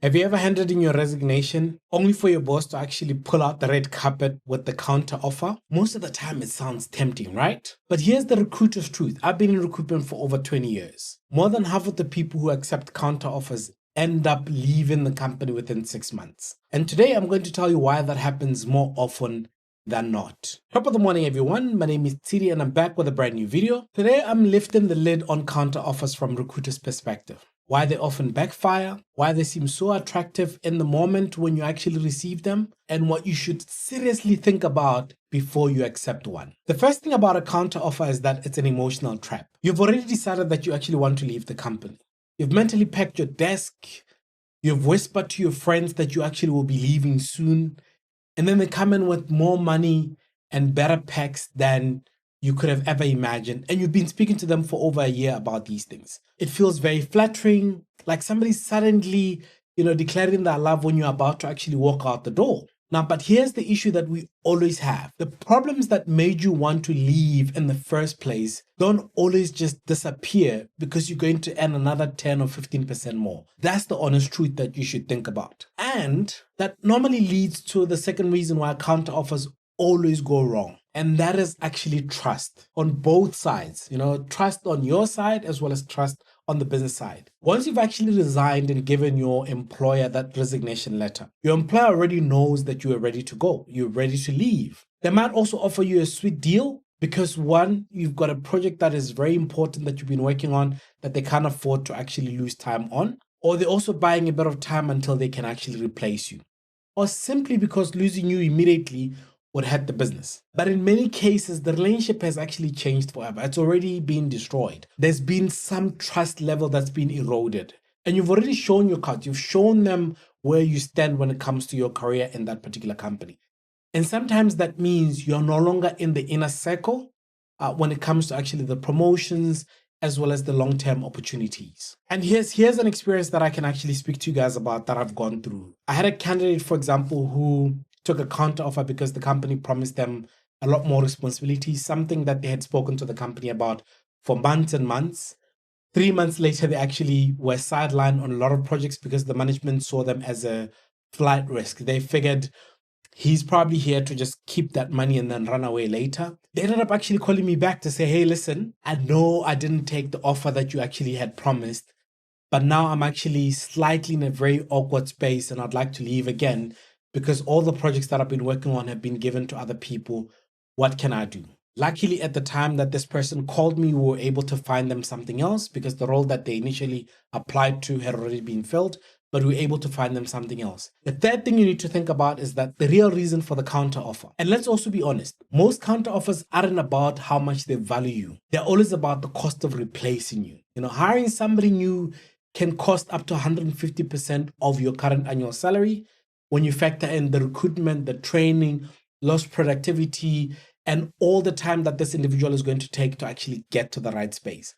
Have you ever handed in your resignation only for your boss to actually pull out the red carpet with the counter offer? Most of the time it sounds tempting, right? But here's the recruiter's truth. I've been in recruitment for over 20 years. More than half of the people who accept counter offers end up leaving the company within 6 months. And today I'm going to tell you why that happens more often than not. Top of the morning, everyone. My name is Tshidi and I'm back with a brand new video. Today I'm lifting the lid on counter offers from recruiters' perspective. Why they often backfire, why they seem so attractive in the moment when you actually receive them, and what you should seriously think about before you accept one. The first thing about a counter offer is that it's an emotional trap. You've already decided that you actually want to leave the company. You've mentally packed your desk, you've whispered to your friends that you actually will be leaving soon, and then they come in with more money and better packs than you could have ever imagined, and you've been speaking to them for over a year about these things. It feels very flattering, like somebody suddenly, declaring their love when you're about to actually walk out the door. Now, but here's the issue that we always have. The problems that made you want to leave in the first place don't always just disappear because you're going to earn another 10 or 15% more. That's the honest truth that you should think about. And that normally leads to the second reason why counter offers always go wrong. And that is actually trust on both sides, trust on your side as well as trust on the business side. Once you've actually resigned and given your employer that resignation letter, your employer already knows that you are ready to go. You're ready to leave. They might also offer you a sweet deal because one, you've got a project that is very important that you've been working on that they can't afford to actually lose time on, or they're also buying a bit of time until they can actually replace you, or simply because losing you immediately would hurt the business. But in many cases, the relationship has actually changed forever. It's already been destroyed. There's been some trust level that's been eroded. And you've already shown your cards. You've shown them where you stand when it comes to your career in that particular company. And sometimes that means you're no longer in the inner circle when it comes to actually the promotions as well as the long-term opportunities. And here's an experience that I can actually speak to you guys about that I've gone through. I had a candidate, for example, who took a counter offer because the company promised them a lot more responsibilities, something that they had spoken to the company about for months and months. 3 months later, they actually were sidelined on a lot of projects because the management saw them as a flight risk. They figured he's probably here to just keep that money and then run away later. They ended up actually calling me back to say, hey, listen, I know I didn't take the offer that you actually had promised, but now I'm actually slightly in a very awkward space and I'd like to leave again because all the projects that I've been working on have been given to other people. What can I do? Luckily, at the time that this person called me, we were able to find them something else because the role that they initially applied to had already been filled, but we were able to find them something else. The third thing you need to think about is that the real reason for the counter offer. And let's also be honest, most counter offers aren't about how much they value you. They're always about the cost of replacing you. Hiring somebody new can cost up to 150% of your current annual salary when you factor in the recruitment, the training, lost productivity, and all the time that this individual is going to take to actually get to the right space.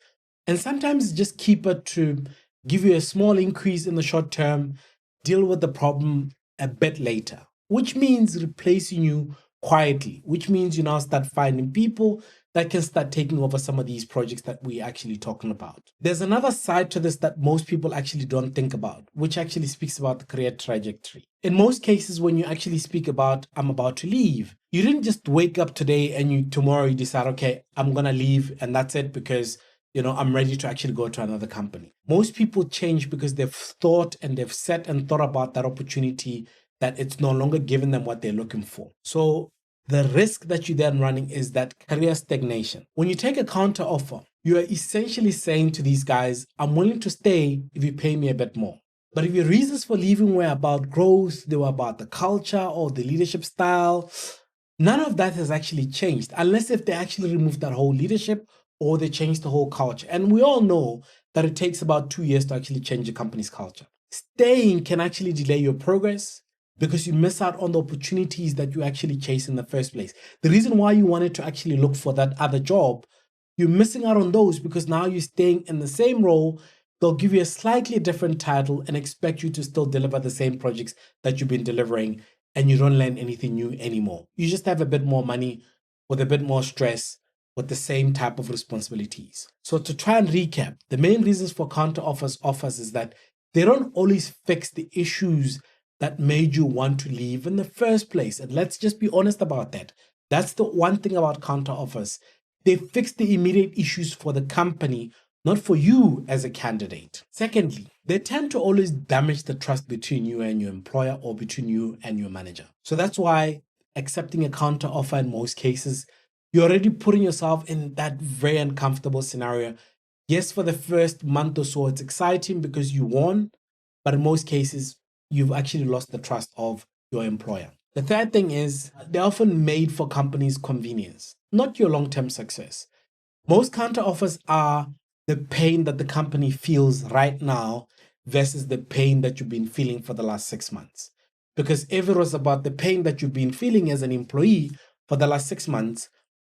And sometimes just keep it to give you a small increase in the short term, deal with the problem a bit later, which means replacing you quietly, which means you now start finding people that can start taking over some of these projects that we're actually talking about. There's another side to this that most people actually don't think about, which actually speaks about the career trajectory. In most cases, when you actually speak about, I'm about to leave, you didn't just wake up today and tomorrow you decide, okay, I'm going to leave and that's it because I'm ready to actually go to another company. Most people change because they've thought and they've sat and thought about that opportunity that it's no longer giving them what they're looking for. So the risk that you're then running is that career stagnation. When you take a counter offer, you are essentially saying to these guys, I'm willing to stay if you pay me a bit more. But if your reasons for leaving were about growth, they were about the culture or the leadership style, none of that has actually changed, unless if they actually remove that whole leadership or they change the whole culture. And we all know that it takes about 2 years to actually change a company's culture. Staying can actually delay your progress because you miss out on the opportunities that you actually chase in the first place. The reason why you wanted to actually look for that other job, you're missing out on those because now you're staying in the same role. They'll give you a slightly different title and expect you to still deliver the same projects that you've been delivering, and you don't learn anything new anymore. You just have a bit more money with a bit more stress with the same type of responsibilities. So to try and recap, the main reasons for counter offers is that they don't always fix the issues that made you want to leave in the first place. And let's just be honest about that. That's the one thing about counter offers. They fix the immediate issues for the company, not for you as a candidate. Secondly, they tend to always damage the trust between you and your employer or between you and your manager. So that's why accepting a counter offer in most cases, you're already putting yourself in that very uncomfortable scenario. Yes, for the first month or so, it's exciting because you won, but in most cases, you've actually lost the trust of your employer. The third thing is they're often made for companies' convenience, not your long-term success. Most counter offers are the pain that the company feels right now versus the pain that you've been feeling for the last 6 months. Because if it was about the pain that you've been feeling as an employee for the last 6 months,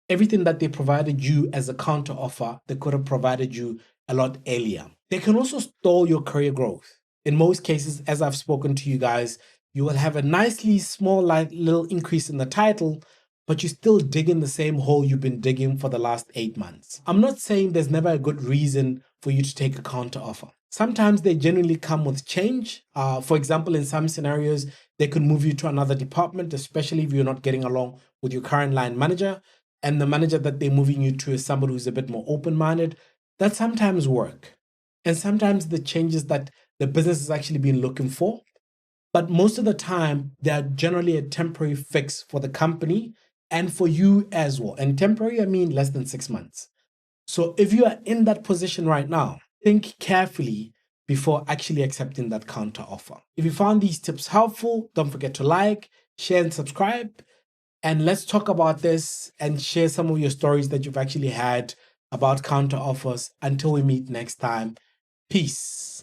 everything that they provided you as a counter offer, they could have provided you a lot earlier. They can also stall your career growth. In most cases, as I've spoken to you guys, you will have a nicely small little increase in the title, but you still dig in the same hole you've been digging for the last 8 months. I'm not saying there's never a good reason for you to take a counter offer. Sometimes they generally come with change. For example, in some scenarios, they could move you to another department, especially if you're not getting along with your current line manager, and the manager that they're moving you to is somebody who's a bit more open-minded. That sometimes work. And sometimes the changes that the business has actually been looking for. But most of the time, they're generally a temporary fix for the company and for you as well. And temporary, I mean less than 6 months. So if you are in that position right now, think carefully before actually accepting that counter offer. If you found these tips helpful, don't forget to like, share, and subscribe. And let's talk about this and share some of your stories that you've actually had about counter offers. Until we meet next time, peace.